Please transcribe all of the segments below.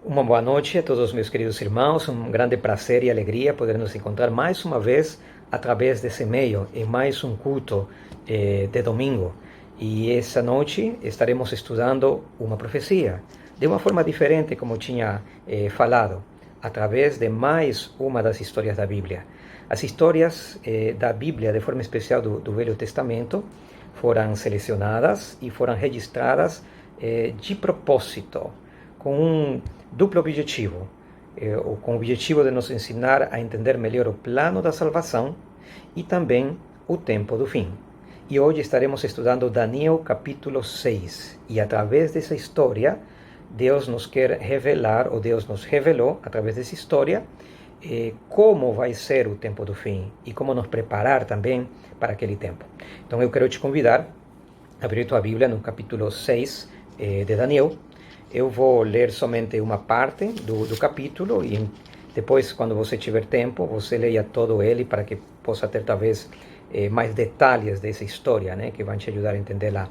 Uma boa noite a todos meus queridos irmãos, um grande prazer e alegria poder nos encontrar mais uma vez através desse meio, em mais um culto de domingo. E essa noite estaremos estudando uma profecia, de uma forma diferente, como tinha falado, através de mais uma das histórias da Bíblia. As histórias da Bíblia, de forma especial do Velho Testamento, foram selecionadas e foram registradas de propósito, com um duplo objetivo, com o objetivo de nos ensinar a entender melhor o plano da salvação e também o tempo do fim. E hoje estaremos estudando Daniel capítulo 6, e através dessa história, Deus nos quer revelar, ou Deus nos revelou, através dessa história, como vai ser o tempo do fim e como nos preparar também para aquele tempo. Então eu quero te convidar a abrir tua Bíblia no capítulo 6 de Daniel. Eu vou ler somente uma parte do capítulo e depois, quando você tiver tempo, você leia todo ele para que possa ter talvez mais detalhes dessa história, né, que vão te ajudar a entendê-la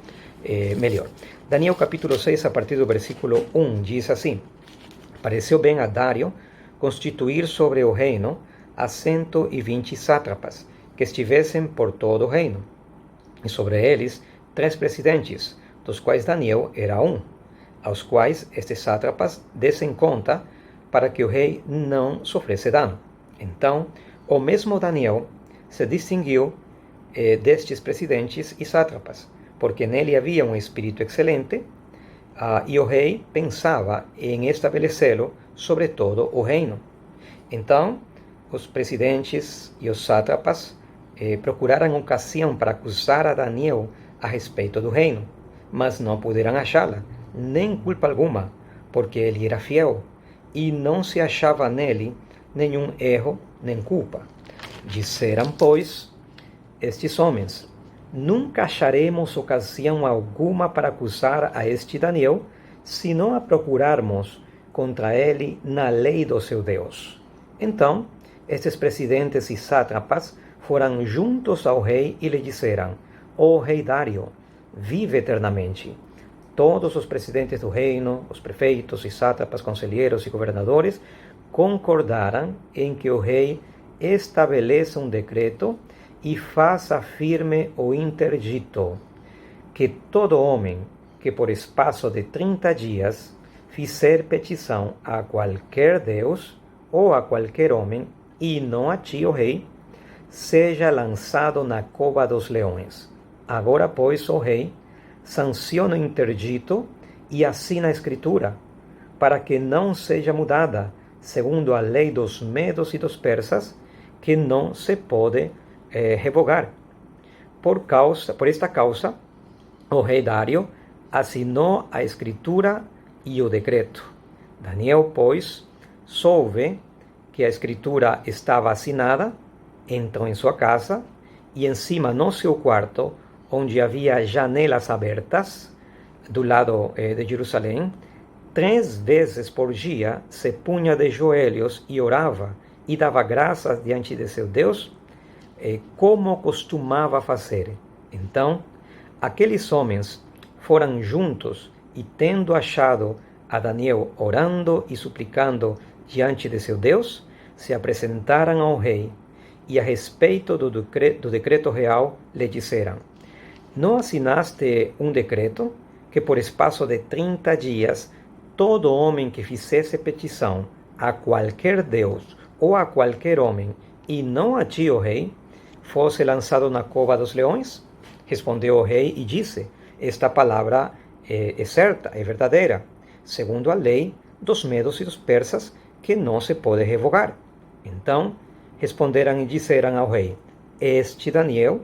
melhor. Daniel capítulo 6, a partir do versículo 1, diz assim: Pareceu bem a Dário constituir sobre o reino a 120 sátrapas, que estivessem por todo o reino, e sobre eles 3 presidentes, dos quais Daniel era um, aos quais estes sátrapas dessem conta para que o rei não sofresse dano. Então, o mesmo Daniel se distinguiu destes presidentes e sátrapas, porque nele havia um espírito excelente, e o rei pensava em estabelecê-lo sobre todo o reino. Então, os presidentes e os sátrapas procuraram ocasião para acusar a Daniel a respeito do reino, mas não puderam achá-la, nem culpa alguma, porque ele era fiel, e não se achava nele nenhum erro nem culpa. Disseram, pois, estes homens: nunca acharemos ocasião alguma para acusar a este Daniel, se não a procurarmos contra ele na lei do seu Deus. Então, estes presidentes e sátrapas foram juntos ao rei e lhe disseram: ó rei Dário, vive eternamente. Todos os presidentes do reino, os prefeitos e sátrapas, conselheiros e governadores concordaram em que o rei estabeleça um decreto e faça firme o interdito, que todo homem que por espaço de 30 dias fizer petição a qualquer Deus ou a qualquer homem, e não a ti, o rei, seja lançado na cova dos leões. Agora, pois, ó rei, sanciona o interdito e assina a escritura, para que não seja mudada, segundo a lei dos medos e dos persas, que não se pode revogar. Por esta causa, o rei Dário assinou a escritura e o decreto. Daniel, pois, soube que a escritura estava assinada, entrou em sua casa, e em cima no seu quarto, onde havia janelas abertas, do lado de Jerusalém, 3 vezes por dia se punha de joelhos e orava e dava graças diante de seu Deus, como costumava fazer. Então, aqueles homens foram juntos e, tendo achado a Daniel orando e suplicando diante de seu Deus, se apresentaram ao rei, e a respeito do decreto real lhe disseram: não assinaste um decreto que por espaço de 30 dias todo homem que fizesse petição a qualquer Deus ou a qualquer homem, e não a ti, ó rei, fosse lançado na cova dos leões? Respondeu o rei e disse: esta palavra é certa, é verdadeira, segundo a lei dos medos e dos persas, que não se pode revogar. Então responderam e disseram ao rei: este Daniel,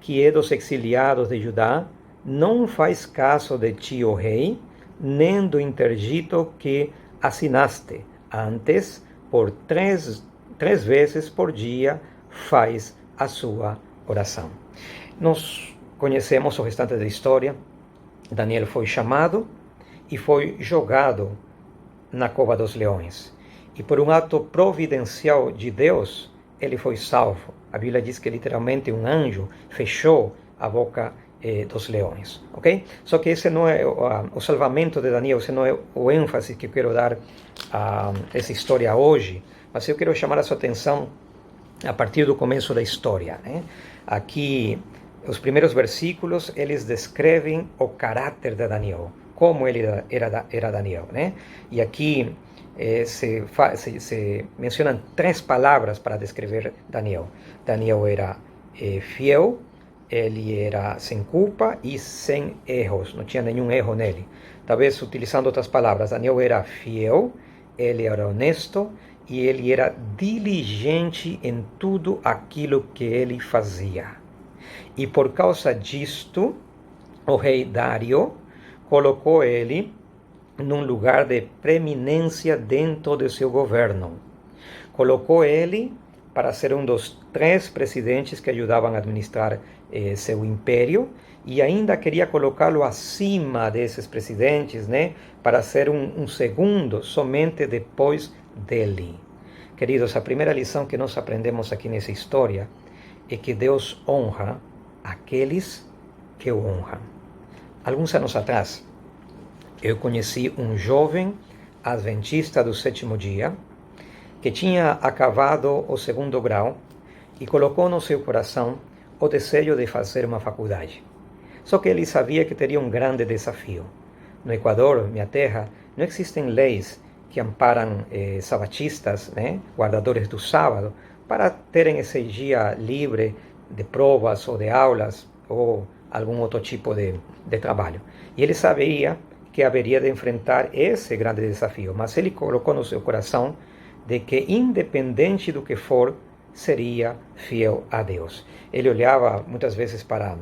que é dos exiliados de Judá, não faz caso de ti, ó rei, nem do interdito que assinaste. Antes, por três vezes por dia, faz a sua oração. Nós conhecemos o restante da história. Daniel foi chamado e foi jogado na cova dos leões. E por um ato providencial de Deus, ele foi salvo. A Bíblia diz que literalmente um anjo fechou a boca dos leões, ok? Só que esse não é o salvamento de Daniel, esse não é o ênfase que eu quero dar a essa história hoje, mas eu quero chamar a sua atenção a partir do começo da história, né? Aqui, os primeiros versículos, eles descrevem o caráter de Daniel, como ele era Daniel, né? E aqui se mencionam 3 palavras para descrever Daniel. Daniel era fiel, ele era sem culpa e sem erros, não tinha nenhum erro nele. Talvez utilizando outras palavras, Daniel era fiel, ele era honesto e ele era diligente em tudo aquilo que ele fazia. E por causa disto, o rei Dário colocou ele num lugar de preeminência dentro do seu governo. Colocou ele para ser um dos 3 presidentes que ajudavam a administrar seu império, e ainda queria colocá-lo acima desses presidentes, né, para ser um segundo somente depois dele. Queridos, a primeira lição que nós aprendemos aqui nessa história é que Deus honra aqueles que o honram. Alguns anos atrás, eu conheci um jovem adventista do 7º dia que tinha acabado o 2º grau e colocou no seu coração o desejo de fazer uma faculdade. Só que ele sabia que teria um grande desafio. No Equador, minha terra, não existem leis que amparam sabatistas, né, guardadores do sábado, para terem esse dia livre de provas ou de aulas ou algum outro tipo de trabalho. E ele sabia que haveria de enfrentar esse grande desafio, mas ele colocou no seu coração de que, independente do que for, seria fiel a Deus. Ele olhava muitas vezes para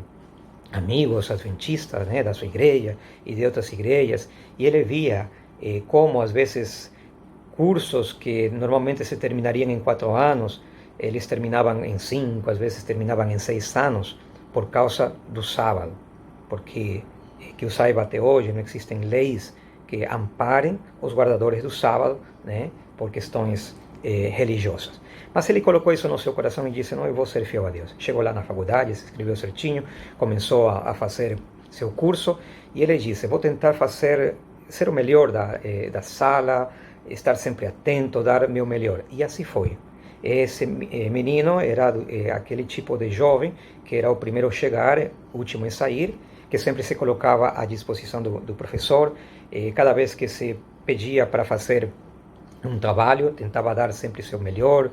amigos adventistas, né, da sua igreja e de outras igrejas, e ele via como, às vezes, cursos que normalmente se terminariam em 4 anos, eles terminavam em 5, às vezes terminavam em 6 anos, por causa do sábado. Porque, que eu saiba até hoje, não existem leis que amparem os guardadores do sábado, né, por questões religiosas. Mas ele colocou isso no seu coração e disse, não, eu vou ser fiel a Deus. Chegou lá na faculdade, se inscreveu certinho, começou a fazer seu curso, e ele disse, vou tentar ser o melhor da sala, estar sempre atento, dar meu melhor. E assim foi. Esse menino era aquele tipo de jovem que era o primeiro a chegar, o último a sair, que sempre se colocava à disposição do professor. Cada vez que se pedia para fazer um trabalho, tentava dar sempre seu melhor,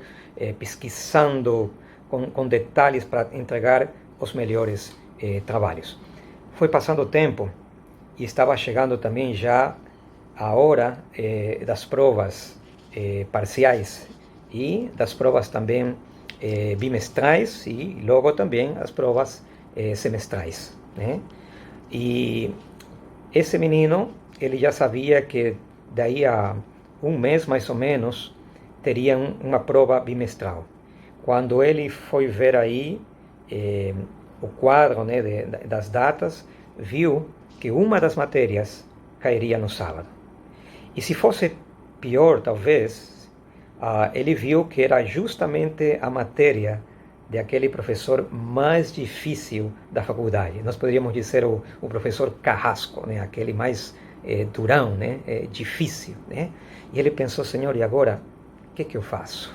pesquisando com detalhes para entregar os melhores trabalhos. Foi passando o tempo e estava chegando também já a hora das provas parciais e das provas também bimestrais e logo também as provas semestrais, né? E esse menino, ele já sabia que daí a um mês mais ou menos teria uma prova bimestral. Quando ele foi ver aí o quadro, né, das datas, viu que uma das matérias cairia no sábado. E se fosse pior, talvez, ele viu que era justamente a matéria de aquele professor mais difícil da faculdade. Nós poderíamos dizer o professor carrasco, né? Aquele mais durão, né? Difícil, né? E ele pensou, Senhor, e agora, o que eu faço?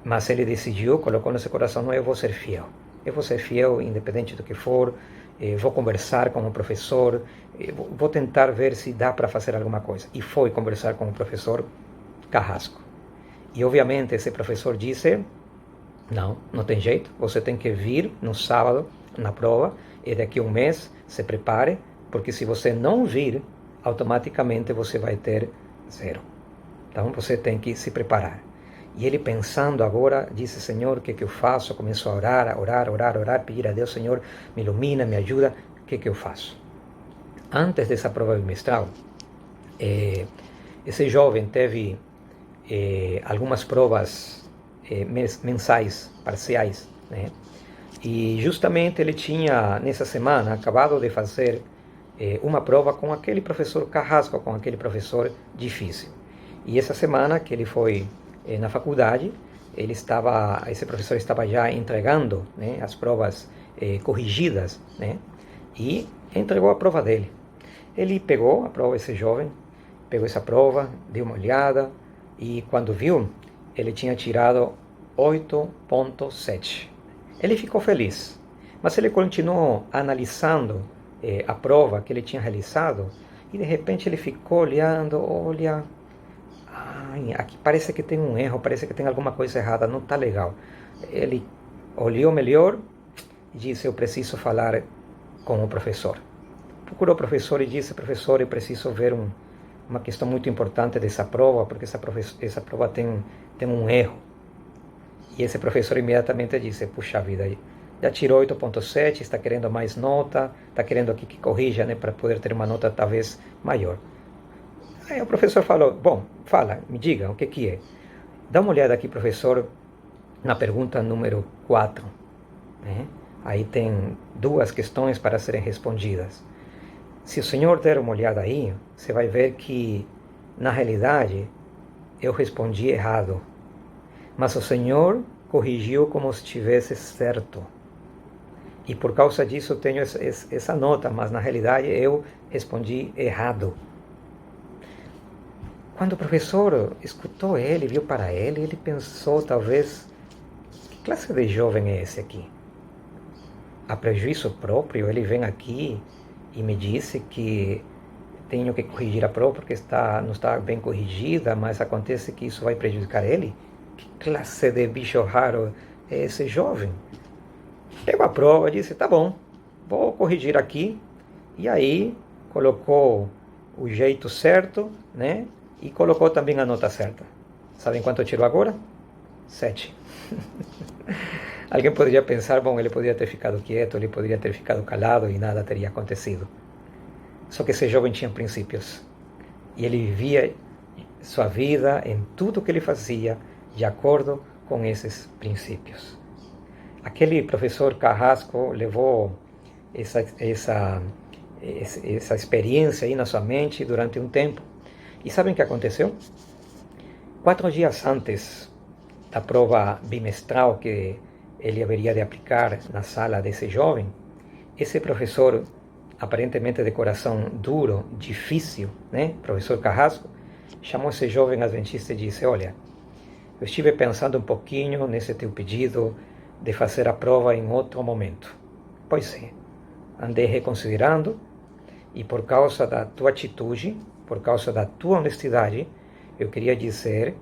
Mas ele decidiu, colocou no seu coração, não, eu vou ser fiel. Eu vou ser fiel, independente do que for, vou conversar com o professor, vou tentar ver se dá para fazer alguma coisa. E foi conversar com o professor Carrasco. E, obviamente, esse professor disse, não tem jeito, você tem que vir no sábado, na prova, e daqui a um mês se prepare, porque se você não vir, automaticamente você vai ter 0. Então, você tem que se preparar. E ele, pensando agora, disse, Senhor, o que eu faço? Começou a orar, pedir a Deus, Senhor, me ilumina, me ajuda, o que eu faço? Antes dessa prova bimestral, esse jovem teve algumas provas mensais, parciais, né? E justamente ele tinha, nessa semana, acabado de fazer uma prova com aquele professor carrasco, com aquele professor difícil. E essa semana que ele foi na faculdade, esse professor estava já entregando, né, as provas corrigidas, né? E entregou a prova dele. Ele pegou a prova, esse jovem, pegou essa prova, deu uma olhada, e quando viu, ele tinha tirado 8,7. Ele ficou feliz, mas ele continuou analisando a prova que ele tinha realizado, e de repente ele ficou olhando, olha, aqui parece que tem um erro, parece que tem alguma coisa errada, não está legal. Ele olhou melhor e disse, eu preciso falar com o professor. Procurou o professor e disse, professor, eu preciso ver uma questão muito importante dessa prova, porque essa prova tem um erro. E esse professor imediatamente disse, puxa vida, já tirou 8,7, está querendo mais nota, está querendo aqui que corrija, né, para poder ter uma nota talvez maior. Aí o professor falou, bom, fala, me diga, o que é? Dá uma olhada aqui, professor, na pergunta número 4. Né? Aí tem 2 questões para serem respondidas. Se o senhor der uma olhada aí, você vai ver que, na realidade, eu respondi errado. Mas o senhor corrigiu como se estivesse certo. E por causa disso eu tenho essa nota, mas na realidade eu respondi errado. Quando o professor escutou ele, viu para ele, ele pensou talvez, que classe de jovem é esse aqui? A prejuízo próprio, ele vem aqui e me disse que tenho que corrigir a prova porque não está bem corrigida, mas acontece que isso vai prejudicar ele? Que classe de bicho raro é esse jovem? Pegou a prova e disse, tá bom, vou corrigir aqui. E aí colocou o jeito certo, né? E colocou também a nota certa. Sabem quanto tirou agora? 7. Alguém poderia pensar, bom, ele poderia ter ficado quieto, ele poderia ter ficado calado e nada teria acontecido. Só que esse jovem tinha princípios. E ele vivia sua vida em tudo que ele fazia de acordo com esses princípios. Aquele professor Carrasco levou essa experiência aí na sua mente durante um tempo. E sabem o que aconteceu? 4 dias antes da prova bimestral que ele haveria de aplicar na sala desse jovem, esse professor, aparentemente de coração duro, difícil, né? Professor Carrasco, chamou esse jovem adventista e disse, olha, eu estive pensando um pouquinho nesse teu pedido de fazer a prova em outro momento. Pois é, andei reconsiderando e por causa da tua atitude, por causa da tua honestidade, eu queria dizer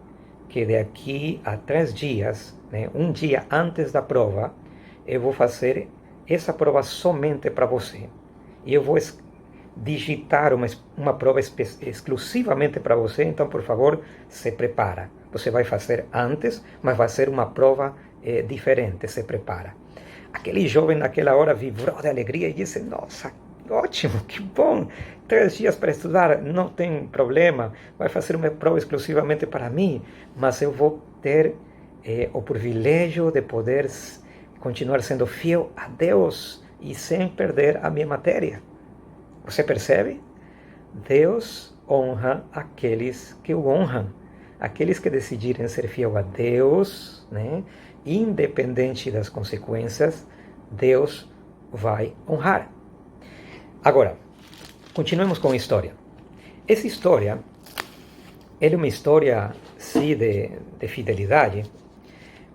que daqui a 3 dias, né, um dia antes da prova, eu vou fazer essa prova somente para você. E eu vou digitar uma prova exclusivamente para você, então, por favor, se prepara. Você vai fazer antes, mas vai ser uma prova diferente, se prepara. Aquele jovem naquela hora vibrou de alegria e disse, nossa, ótimo, que bom, 3 dias para estudar, não tem problema, vai fazer uma prova exclusivamente para mim, mas eu vou ter o privilégio de poder continuar sendo fiel a Deus e sem perder a minha matéria. Você percebe? Deus honra aqueles que o honram, aqueles que decidirem ser fiel a Deus, né? Independente das consequências, Deus vai honrar. Agora, continuemos com a história. Essa história é uma história, sim, de fidelidade,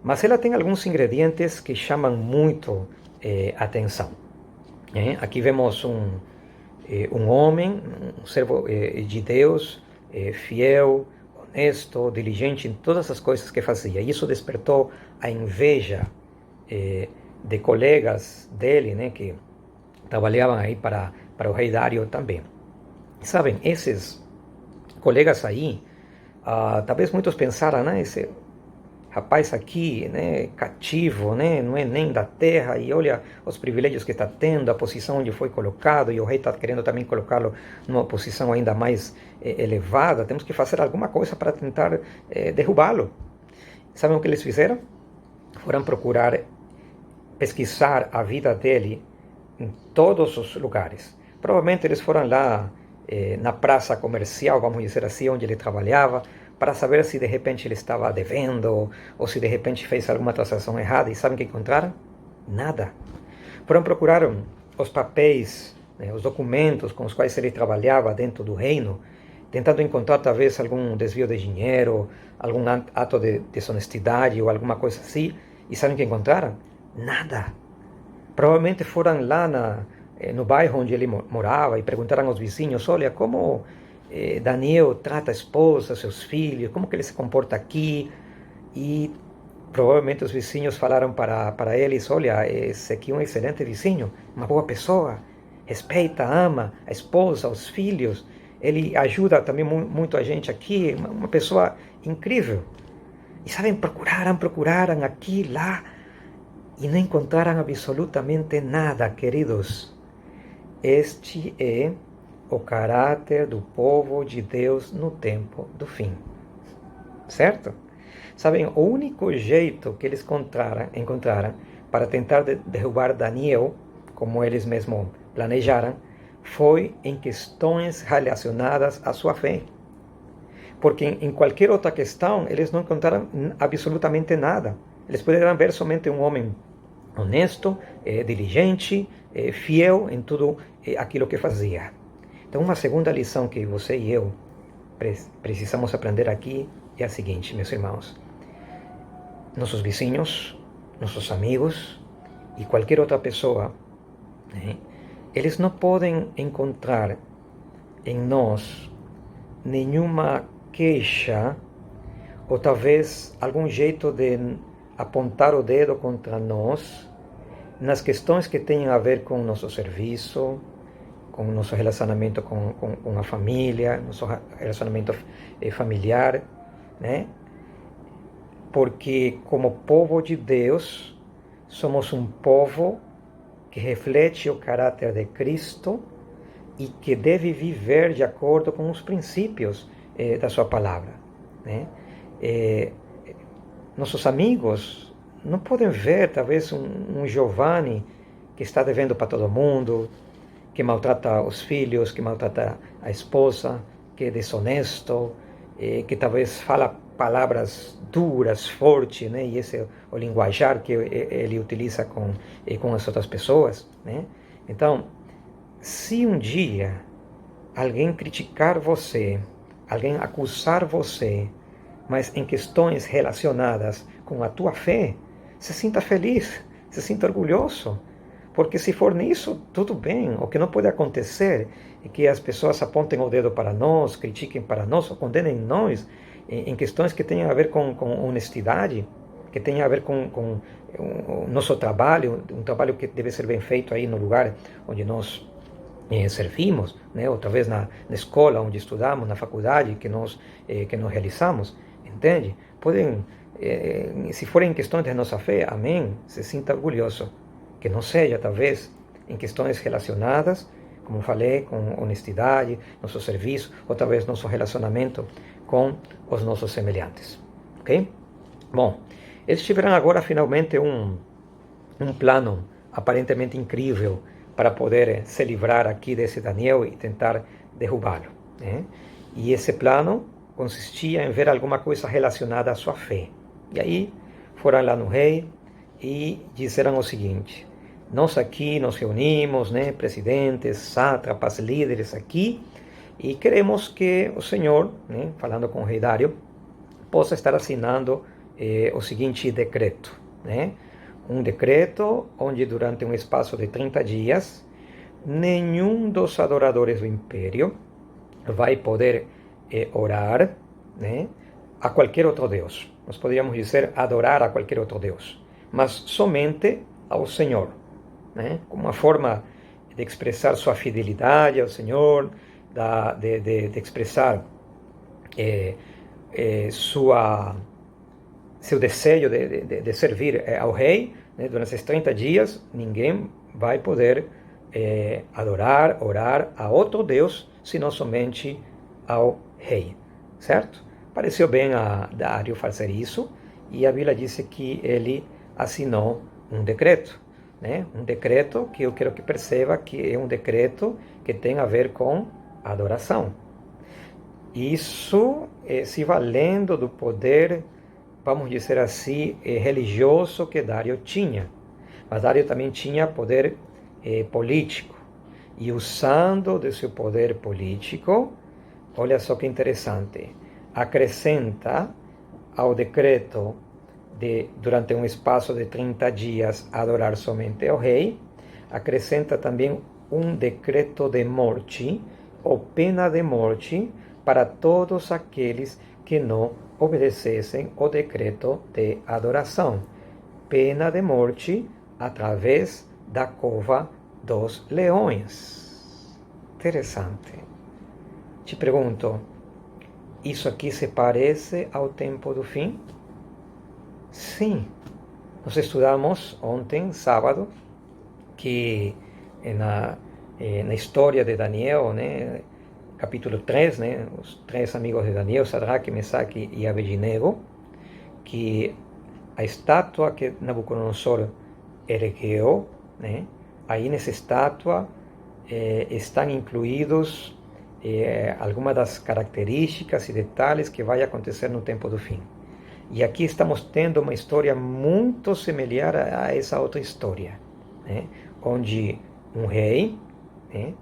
mas ela tem alguns ingredientes que chamam muito atenção. Aqui vemos um homem, um servo de Deus, fiel, honesto, diligente em todas as coisas que fazia. E isso despertou a inveja de colegas dele, né, que trabalhavam aí para o rei Dário também. Sabem, esses colegas aí, talvez muitos pensaram, né, esse rapaz aqui, né, cativo, né, não é nem da terra, e olha os privilégios que está tendo, a posição onde foi colocado, e o rei está querendo também colocá-lo numa posição ainda mais elevada, temos que fazer alguma coisa para tentar derrubá-lo. Sabem o que eles fizeram? Foram procurar pesquisar a vida dele em todos os lugares. Provavelmente eles foram lá na praça comercial, vamos dizer assim, onde ele trabalhava, para saber se de repente ele estava devendo ou se de repente fez alguma transação errada. E sabem o que encontraram? Nada. foram procurar os papéis, né, os documentos com os quais ele trabalhava dentro do reino, tentando encontrar talvez algum desvio de dinheiro, algum ato de desonestidade ou alguma coisa assim. E sabem o que encontraram? Nada. Provavelmente foram lá no bairro onde ele morava e perguntaram aos vizinhos: olha, como Daniel trata a esposa, seus filhos, como que ele se comporta aqui? E provavelmente os vizinhos falaram para eles: olha, esse aqui é um excelente vizinho, uma boa pessoa, respeita, ama a esposa, os filhos, ele ajuda também muito a gente aqui, uma pessoa incrível. E sabem, procuraram aqui, lá, e não encontraram absolutamente nada, queridos. Este é o caráter do povo de Deus no tempo do fim. Certo? Sabem, o único jeito que eles encontraram para tentar derrubar Daniel, como eles mesmos planejaram, foi em questões relacionadas à sua fé. Porque em qualquer outra questão, eles não encontraram absolutamente nada. Eles poderiam ver somente um homem honesto, diligente, fiel em tudo aquilo que fazia. Então, uma segunda lição que você e eu precisamos aprender aqui é a seguinte, meus irmãos. Nossos vizinhos, nossos amigos e qualquer outra pessoa, né, eles não podem encontrar em nós nenhuma queixa ou talvez algum jeito de apontar o dedo contra nós nas questões que têm a ver com o nosso serviço, com o nosso relacionamento com a família, nosso relacionamento familiar, né? Porque como povo de Deus, somos um povo que reflete o caráter de Cristo e que deve viver de acordo com os princípios da sua palavra, né? Nossos amigos não podem ver, talvez, um Giovanni que está devendo para todo mundo, que maltrata os filhos, que maltrata a esposa, que é desonesto, que talvez fala palavras duras, fortes, né? E esse é o linguajar que ele utiliza com as outras pessoas, né? Então, se um dia alguém criticar você, alguém acusar você, mas em questões relacionadas com a tua fé, se sinta feliz, se sinta orgulhoso, porque se for nisso, tudo bem. O que não pode acontecer é que as pessoas apontem o dedo para nós, critiquem para nós, ou condenem nós em questões que tenham a ver com honestidade, que tenham a ver com o nosso trabalho, um trabalho que deve ser bem feito aí no lugar onde nós servimos, né? Ou talvez na escola onde estudamos, na faculdade que nós realizamos, entende? Podem, se forem questões de nossa fé, amém, se sinta orgulhoso. Que não seja, talvez, em questões relacionadas, como falei, com honestidade, nosso serviço, ou talvez nosso relacionamento com os nossos semelhantes. Ok? Bom, eles tiveram agora finalmente um plano aparentemente incrível para poder se livrar aqui desse Daniel e tentar derrubá-lo, né? E esse plano consistia em ver alguma coisa relacionada à sua fé. E aí foram lá no rei e disseram o seguinte: nós aqui nos reunimos, né, presidentes, sátrapas, líderes aqui, e queremos que o Senhor, né, falando com o rei Dário, possa estar assinando o seguinte decreto, né? Um decreto onde durante um espaço de 30 dias, nenhum dos adoradores do império vai poder orar, né, a qualquer outro Deus. Nós poderíamos dizer adorar a qualquer outro Deus, mas somente ao Senhor, né, como uma forma de expressar sua fidelidade ao Senhor, de expressar seu desejo de servir ao rei, né? Durante esses 30 dias, ninguém vai poder adorar, orar a outro Deus, senão somente ao rei, certo? Pareceu bem a Dário fazer isso, e a Bíblia disse que ele assinou um decreto, né? Um decreto que eu quero que perceba que é um decreto que tem a ver com adoração. Isso se valendo do poder, vamos dizer assim, religioso que Dário tinha. Mas Dário também tinha poder político. E usando de seu poder político, olha só que interessante, acrescenta ao decreto de, durante um espaço de 30 dias, adorar somente ao rei, acrescenta também um decreto de morte, ou pena de morte, para todos aqueles que não obedecessem o decreto de adoração. Pena de morte através da cova dos leões. Interessante. Te pergunto, isso aqui se parece ao tempo do fim? Sim. Nós estudamos ontem, sábado, que na história de Daniel, né, capítulo 3, né, os três amigos de Daniel, Sadraque, Mesaque e Abednego, que a estátua que Nabucodonosor ergueu, né, aí nessa estátua estão incluídos algumas das características e detalhes que vai acontecer no tempo do fim. E aqui estamos tendo uma história muito semelhante a essa outra história, né, onde um rei, né,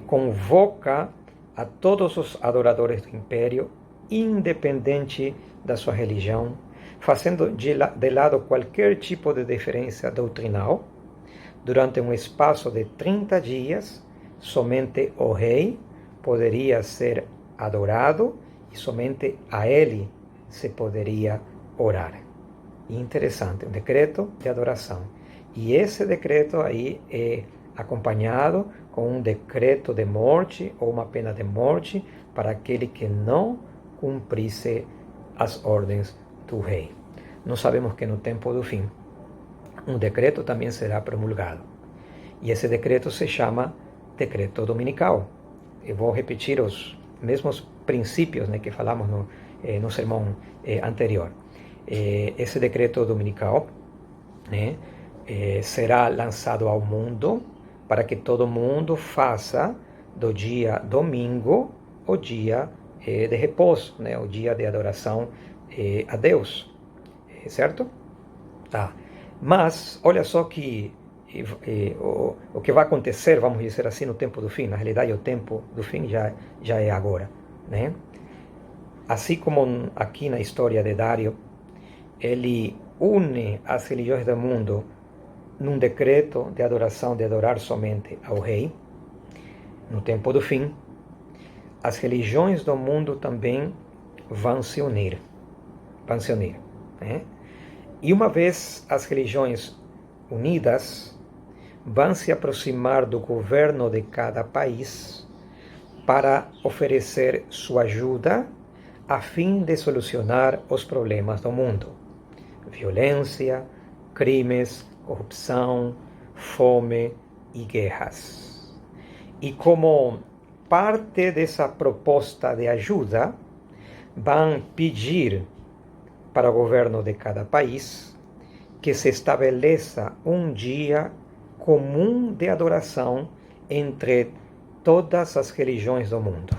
convoca a todos os adoradores do império, independente da sua religião, fazendo de lado qualquer tipo de diferença doutrinal. Durante um espaço de 30 dias, somente o rei poderia ser adorado e somente a ele se poderia orar. Interessante, um decreto de adoração. E esse decreto aí é acompanhado com um decreto de morte ou uma pena de morte para aquele que não cumprisse as ordens do rei. Nós sabemos que no tempo do fim, um decreto também será promulgado. E esse decreto se chama decreto dominical. Eu vou repetir os mesmos princípios, né, que falamos no sermão anterior. Esse decreto dominical, né, será lançado ao mundo para que todo mundo faça do dia domingo o dia de repouso, né, o dia de adoração a Deus, certo? Tá. Mas olha só que o que vai acontecer, vamos dizer assim, no tempo do fim. Na realidade, o tempo do fim já é agora, né? Assim como aqui na história de Dário, ele une as religiões do mundo num decreto de adoração, de adorar somente ao rei. No tempo do fim, as religiões do mundo também vão se unir, né? E uma vez as religiões unidas, vão se aproximar do governo de cada país para oferecer sua ajuda a fim de solucionar os problemas do mundo. Violência, crimes, corrupção, fome e guerras. E como parte dessa proposta de ajuda, vão pedir para o governo de cada país que se estabeleça um dia comum de adoração entre todas as religiões do mundo,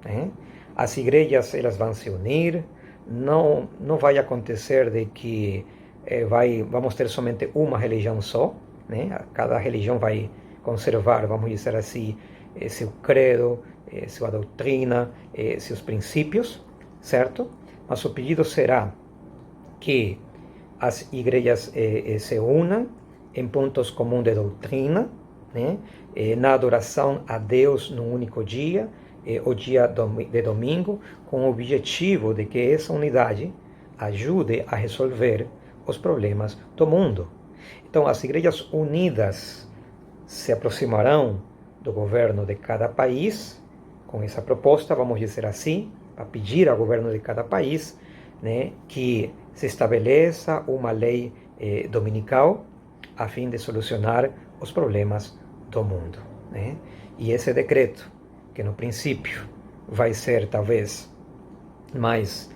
né? As igrejas elas vão se unir, não vai acontecer de que vamos ter somente uma religião só, né? Cada religião vai conservar, vamos dizer assim, seu credo, sua doutrina, seus princípios, certo? Mas o pedido será que as igrejas se unam em pontos comuns de doutrina, né? Na adoração a Deus num único dia, o dia de domingo, com o objetivo de que essa unidade ajude a resolver os problemas do mundo. Então, as igrejas unidas se aproximarão do governo de cada país com essa proposta, vamos dizer assim, para pedir ao governo de cada país, né, que se estabeleça uma lei dominical a fim de solucionar os problemas do mundo, né? E esse decreto, que no princípio vai ser talvez mais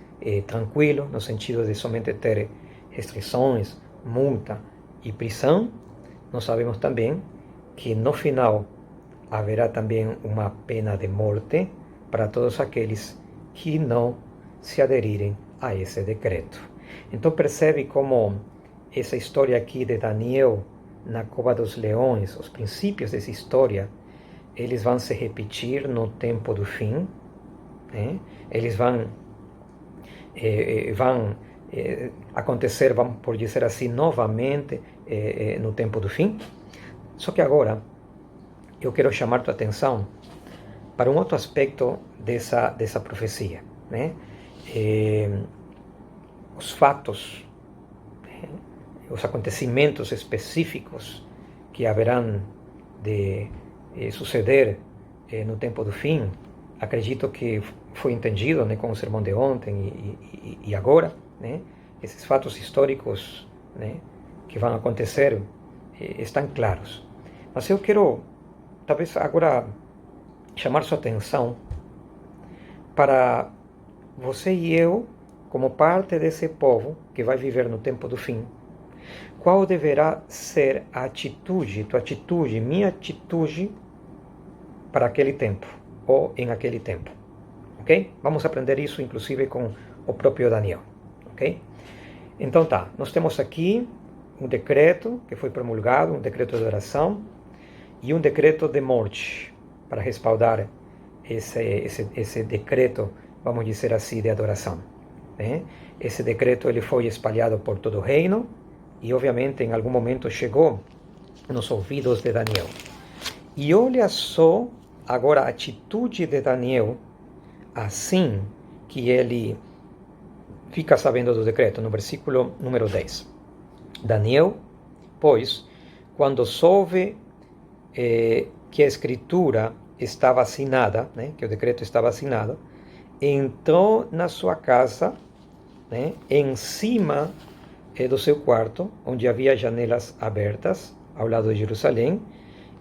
tranquilo, no sentido de somente ter restrições, multa e prisão, nós sabemos também que no final haverá também uma pena de morte para todos aqueles que não se aderirem a esse decreto. Então percebe como essa história aqui de Daniel na cova dos leões, os princípios dessa história, eles vão se repetir no tempo do fim, né? Eles vão acontecer, vamos por dizer assim, novamente no tempo do fim. Só que agora eu quero chamar tua atenção para um outro aspecto dessa profecia, né? Os fatos, né? Os acontecimentos específicos que haverão de suceder no tempo do fim, acredito que foi entendido, né, com o sermão de ontem e agora, né? Esses fatos históricos, né, que vão acontecer estão claros. Mas eu quero, talvez agora, chamar sua atenção para você e eu, como parte desse povo que vai viver no tempo do fim, qual deverá ser a atitude, tua atitude, minha atitude para aquele tempo, ou em aquele tempo, ok? Vamos aprender isso, inclusive, com o próprio Daniel, ok? Então tá, nós temos aqui um decreto que foi promulgado, um decreto de oração e um decreto de morte, para respaldar esse decreto, vamos dizer assim, de adoração, né? Esse decreto ele foi espalhado por todo o reino e, obviamente, em algum momento chegou nos ouvidos de Daniel. E olha só agora a atitude de Daniel, assim que ele fica sabendo do decreto, no versículo número 10. Daniel, pois, quando soube que a escritura estava assinada, né, que o decreto estava assinado, entrou na sua casa, né, em cima do seu quarto, onde havia janelas abertas ao lado de Jerusalém,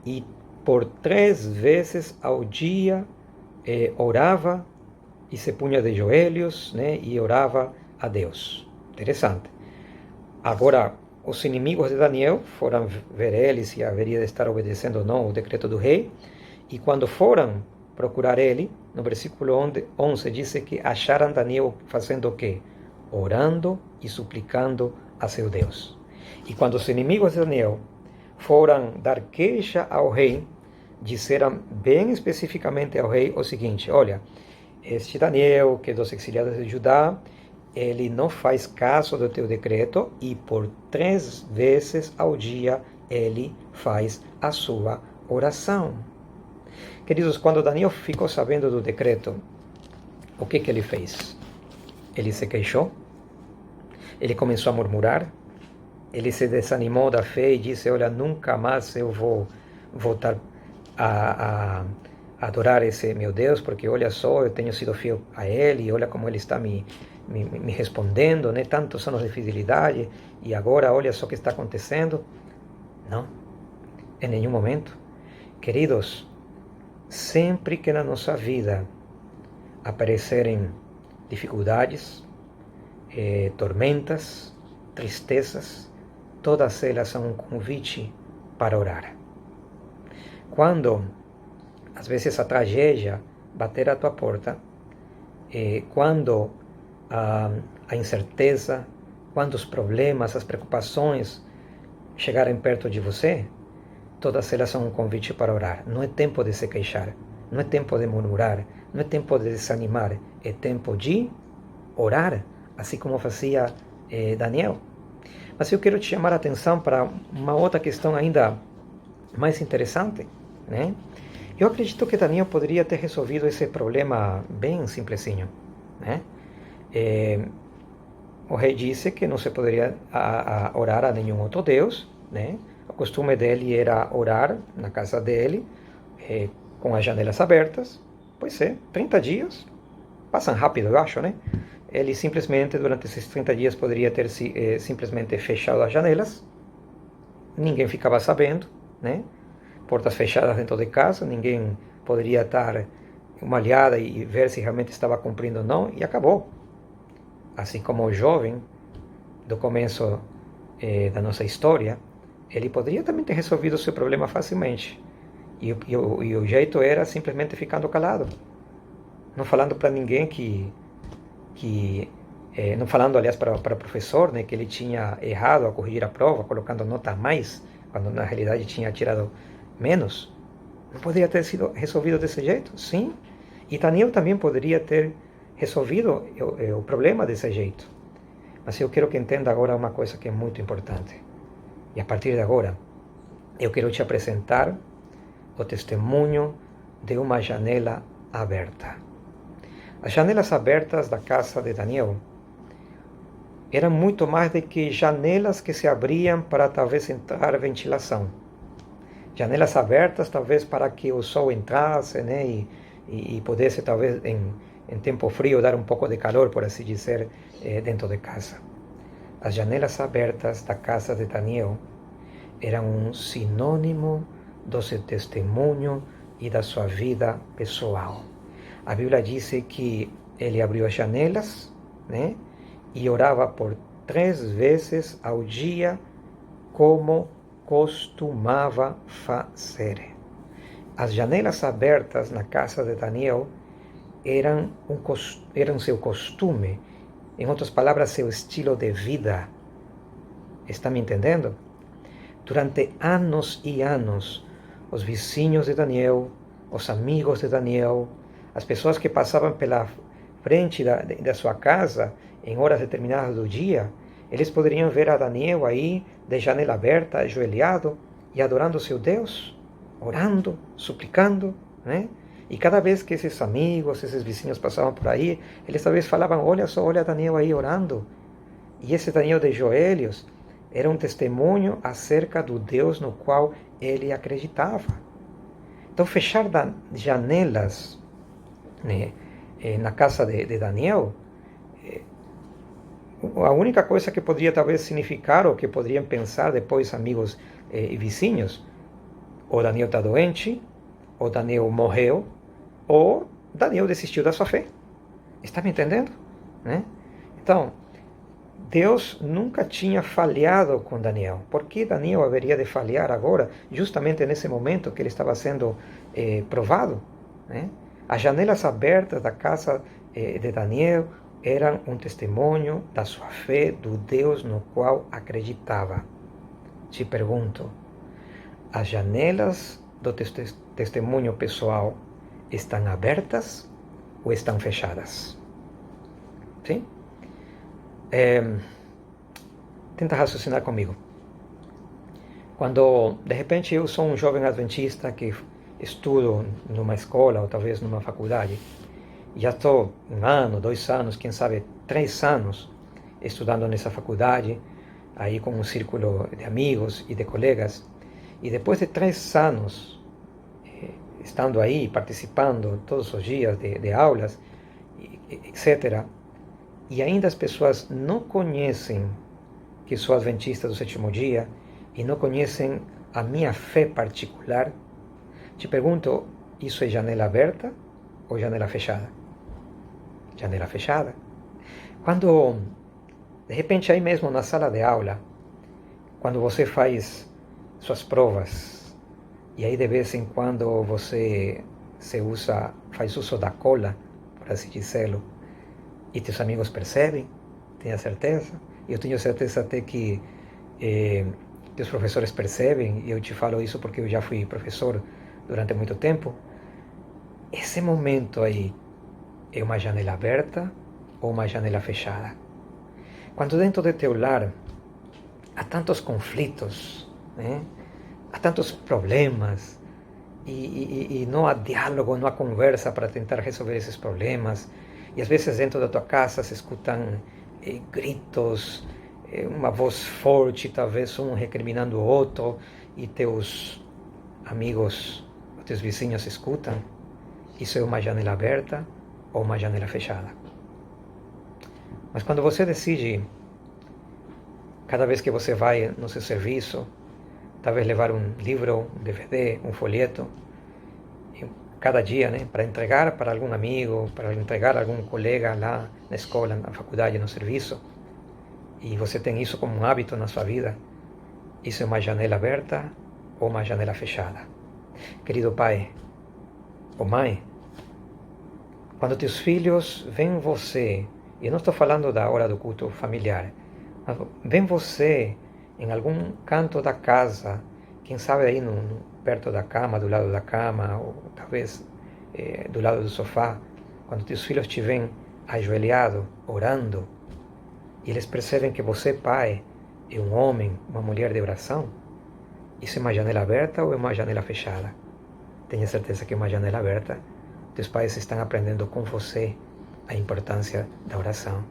e por 3 vezes ao dia orava e se punha de joelhos, né, e orava a Deus. Interessante. Agora, os inimigos de Daniel foram ver ele se haveria de estar obedecendo ou não o decreto do rei, e quando foram procurar ele, no versículo 11 diz que acharam Daniel fazendo o quê? Orando e suplicando a seu Deus. E quando os inimigos de Daniel foram dar queixa ao rei, disseram bem especificamente ao rei o seguinte: olha, este Daniel, que é dos exiliados de Judá, ele não faz caso do teu decreto e por 3 vezes ao dia ele faz a sua oração. Queridos, quando Daniel ficou sabendo do decreto, o que ele fez? Ele se queixou, ele começou a murmurar, ele se desanimou da fé e disse: olha, nunca mais eu vou voltar a adorar esse meu Deus, porque olha só, eu tenho sido fiel a ele, e olha como ele está me respondendo, né? Tantos anos de fidelidade, e agora olha só o que está acontecendo. Não, em nenhum momento. Queridos, sempre que na nossa vida aparecerem dificuldades, tormentas, tristezas, todas elas são um convite para orar. Quando, às vezes, a tragédia bater à tua porta, quando a incerteza, quando os problemas, as preocupações chegarem perto de você, todas elas são um convite para orar. Não é tempo de se queixar, não é tempo de murmurar, não é tempo de desanimar, é tempo de orar, assim como fazia Daniel. Mas eu quero te chamar a atenção para uma outra questão ainda mais interessante, né? Eu acredito que Daniel poderia ter resolvido esse problema bem simplesinho, né? O rei disse que não se poderia orar a nenhum outro Deus, né? O costume dele era orar na casa dele, com as janelas abertas. Pois é, 30 dias passam rápido, eu acho, né? Ele simplesmente, durante esses 30 dias, poderia ter simplesmente fechado as janelas, ninguém ficava sabendo, né? Portas fechadas dentro de casa, ninguém poderia dar uma olhada e ver se realmente estava cumprindo ou não, e acabou. Assim como o jovem do começo da nossa história, ele poderia também ter resolvido o seu problema facilmente. E o jeito era simplesmente ficando calado, não falando para ninguém que Não falando, aliás, para o professor, né, que ele tinha errado ao corrigir a prova, colocando nota a mais, quando na realidade tinha tirado menos. Não poderia ter sido resolvido desse jeito? Sim. E Daniel também poderia ter resolvido o problema desse jeito. Mas eu quero que entenda agora uma coisa que é muito importante. E a partir de agora, eu quero te apresentar o testemunho de uma janela aberta. As janelas abertas da casa de Daniel eram muito mais do que janelas que se abriam para talvez entrar ventilação. Janelas abertas talvez para que o sol entrasse, né, e pudesse talvez em tempo frio dar um pouco de calor, por assim dizer, dentro de casa. As janelas abertas da casa de Daniel eram um sinônimo do seu testemunho e da sua vida pessoal. A Bíblia diz que ele abriu as janelas, né, e orava por 3 vezes ao dia, como costumava fazer. As janelas abertas na casa de Daniel eram seu costume, em outras palavras, seu estilo de vida. Está me entendendo? Durante anos e anos, os vizinhos de Daniel, os amigos de Daniel, as pessoas que passavam pela frente da sua casa em horas determinadas do dia, eles poderiam ver a Daniel aí, de janela aberta, ajoelhado e adorando seu Deus, orando, suplicando, né? E cada vez que esses amigos, esses vizinhos passavam por aí, eles talvez falavam: olha só, olha Daniel aí orando. E esse Daniel de joelhos era um testemunho acerca do Deus no qual ele acreditava. Então, fechar janelas, né, na casa de Daniel, a única coisa que poderia talvez significar, ou que poderiam pensar depois amigos e vizinhos: ou Daniel está doente, ou Daniel morreu, ou Daniel desistiu da sua fé. Está me entendendo? Né? Então, Deus nunca tinha falhado com Daniel. Por que Daniel haveria de falhar agora, justamente nesse momento que ele estava sendo provado? Né? As janelas abertas da casa de Daniel eram um testemunho da sua fé, do Deus no qual acreditava. Te pergunto, as janelas do testemunho pessoal estão abertas ou estão fechadas? Sim? Tenta raciocinar comigo. Quando, de repente, eu sou um jovem adventista que estudo numa escola ou talvez numa faculdade, já estou 1 ano, 2 anos, quem sabe 3 anos estudando nessa faculdade, aí com um círculo de amigos e de colegas, e depois de 3 anos estando aí, participando todos os dias de aulas, etc., e ainda as pessoas não conhecem que sou adventista do 7º dia e não conhecem a minha fé particular, te pergunto, isso é janela aberta ou janela fechada? Janela fechada. Quando, de repente, aí mesmo na sala de aula, quando você faz suas provas, e aí de vez em quando você faz uso da cola, por assim dizê-lo, e teus amigos percebem, tenha certeza. Eu tenho certeza até que teus professores percebem, e eu te falo isso porque eu já fui professor durante muito tempo. Esse momento aí é uma janela aberta ou uma janela fechada? Quando dentro de teu lar há tantos conflitos, né? Há tantos problemas, e não há diálogo, não há conversa para tentar resolver esses problemas, e às vezes dentro da tua casa se escutam gritos, uma voz forte, talvez um recriminando o outro, e teus amigos, teus vizinhos escutam. Isso é uma janela aberta ou uma janela fechada? Mas quando você decide, cada vez que você vai no seu serviço, talvez levar um livro, um DVD, um folheto, cada dia, né, para entregar para algum amigo, para entregar a algum colega lá na escola, na faculdade, no serviço, e você tem isso como um hábito na sua vida, isso é uma janela aberta ou uma janela fechada? Querido pai ou mãe, quando teus filhos veem você E eu não estou falando da hora do culto familiar. Mas vem você em algum canto da casa, quem sabe aí perto da cama, do lado da cama, ou talvez do lado do sofá, quando teus filhos te veem ajoelhado, orando, e eles percebem que você, pai, é um homem, uma mulher de oração, isso é uma janela aberta ou é uma janela fechada? Tenha certeza que é uma janela aberta. Teus pais estão aprendendo com você a importância da oração.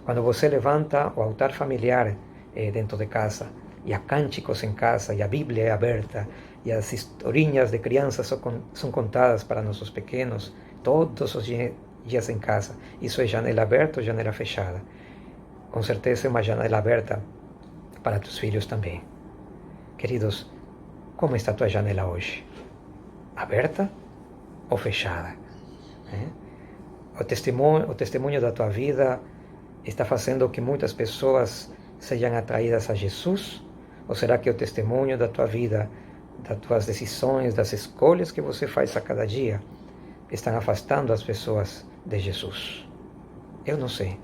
Quando você levanta o altar familiar dentro de casa, e há cânticos em casa, e a Bíblia é aberta, e as historinhas de crianças são contadas para nossos pequenos todos os dias em casa, isso é janela aberta ou janela fechada? Com certeza é uma janela aberta para tus filhos também. Queridos, como está a tua janela hoje? Aberta ou fechada? O testemunho da tua vida está fazendo que muitas pessoas sejam atraídas a Jesus? Ou será que o testemunho da tua vida, das tuas decisões, das escolhas que você faz a cada dia, estão afastando as pessoas de Jesus? Eu não sei,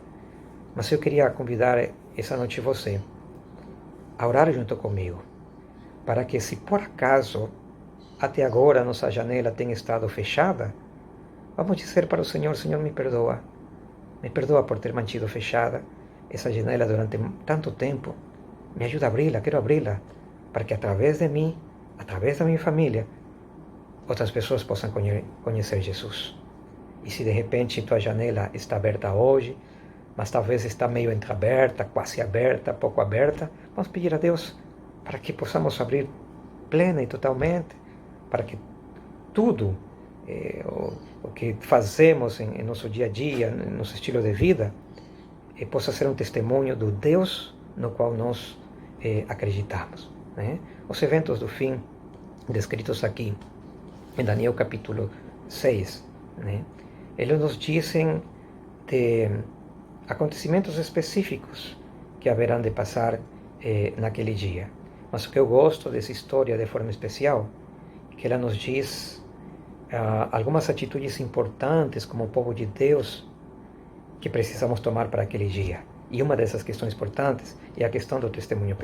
mas eu queria convidar essa noite você a orar junto comigo, para que, se por acaso até agora nossa janela tem estado fechada, vamos dizer para o Senhor: Senhor, me perdoa por ter mantido fechada essa janela durante tanto tempo, me ajuda a abri-la, quero abri-la, para que através de mim, através da minha família, outras pessoas possam conhecer Jesus. E se de repente tua janela está aberta hoje, mas talvez está meio entreaberta, quase aberta, pouco aberta, vamos pedir a Deus para que possamos abrir plena e totalmente, para que tudo o que fazemos em nosso dia a dia, em nosso estilo de vida, possa ser um testemunho do Deus no qual nós acreditamos. Os eventos do fim, descritos aqui em Daniel capítulo 6, eles nos dizem de acontecimentos específicos que haverão de passar naquele dia. Mas o que eu gosto dessa história de forma especial é que ela nos diz algumas atitudes importantes como povo de Deus que precisamos tomar para aquele dia. E uma dessas questões importantes é a questão do testemunho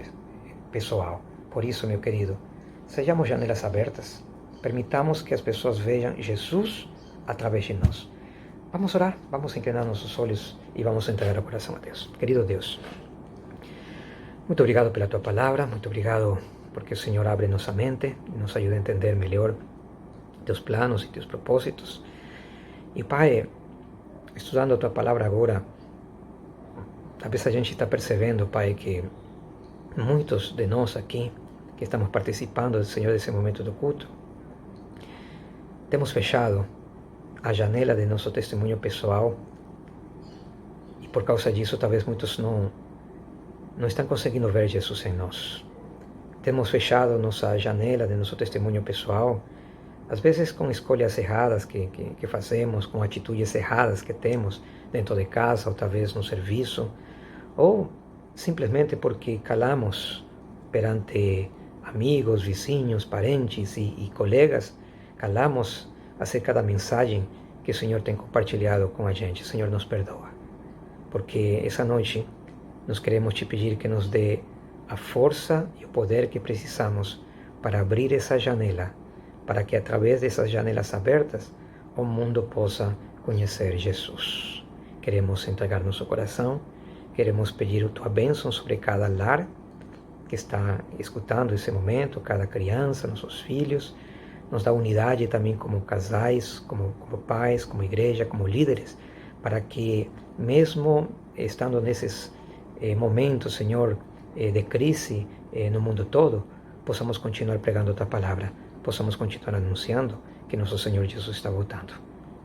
pessoal. Por isso, meu querido, sejamos janelas abertas, permitamos que as pessoas vejam Jesus através de nós. Vamos orar, vamos inclinar nossos olhos e vamos entregar o coração a Deus. Querido Deus, muito obrigado pela tua palavra, muito obrigado porque o Senhor abre nossa mente e nos ajuda a entender melhor teus planos e teus propósitos. E Pai, estudando a tua palavra agora, talvez a gente está percebendo, Pai, que muitos de nós aqui, que estamos participando, Senhor, desse momento do culto, temos fechado a janela de nosso testemunho pessoal, e por causa disso talvez muitos não estão conseguindo ver Jesus em nós. Temos fechado nossa janela de nosso testemunho pessoal, às vezes com escolhas erradas que fazemos, com atitudes erradas que temos dentro de casa, ou talvez no serviço, ou simplesmente porque calamos perante amigos, vizinhos, parentes e colegas, calamos acerca da mensagem que o Senhor tem compartilhado com a gente. Senhor, nos perdoa, porque essa noite nós queremos te pedir que nos dê a força e o poder que precisamos para abrir essa janela, para que através dessas janelas abertas o mundo possa conhecer Jesus. Queremos entregar nosso coração, queremos pedir a tua bênção sobre cada lar que está escutando esse momento, cada criança, nossos filhos. Nos dá unidade também como casais, como pais, como igreja, como líderes, para que mesmo estando nesses momentos, Senhor, de crise no mundo todo, possamos continuar pregando a tua palavra, possamos continuar anunciando que nosso Senhor Jesus está voltando.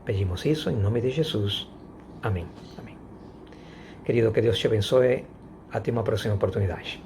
Pedimos isso em nome de Jesus. Amém. Amém. Querido, que Deus te abençoe. Até uma próxima oportunidade.